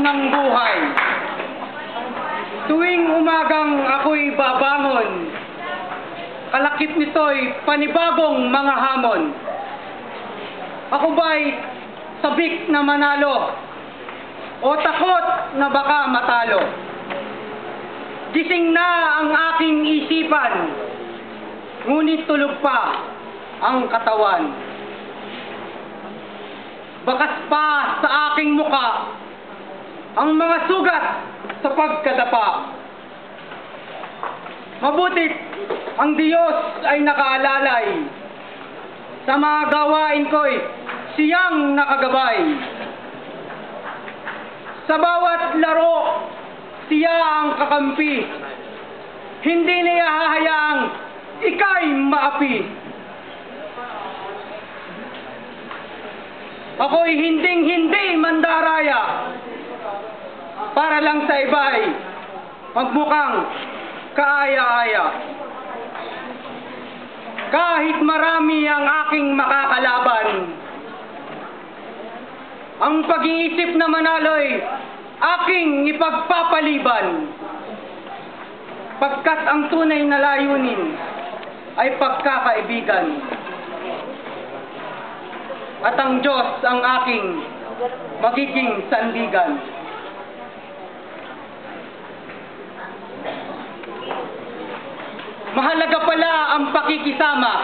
ng buhay. Tuwing umagang ako'y babangon, kalakip nito'y panibagong mga hamon. Ako ba'y sabik na manalo o takot na baka matalo? Gising na ang aking isipan, ngunit tulog pa ang katawan. Bakas pa sa aking muka ang mga sugat sa pagkadapa. Mabutit ang Diyos ay nakaalalay, sa mga gawain ko'y siyang nakagabay. Sa bawat laro, siya ang kakampi, hindi niya hahayaang ika'y maapi. Ako'y hinding-hindi mandaraya, para lang sa iba'y magmukhang kaaya-aya. Kahit marami ang aking makakalaban, ang pag-iisip na manalo'y aking ipagpapaliban, pagkat ang tunay na layunin ay pagkakaibigan. At ang Diyos ang aking magiging sandigan. Mahalaga pala ang pakikisama,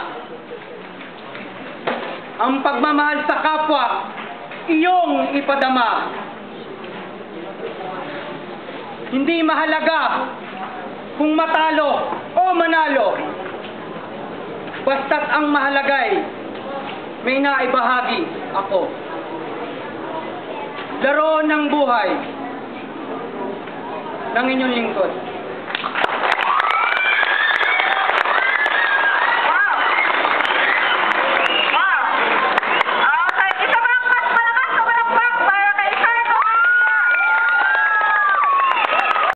ang pagmamahal sa kapwa, iyong ipadama. Hindi mahalaga kung matalo o manalo, basta't ang mahalaga'y may naibahagi ako. Laro ng buhay ng inyong lingkod.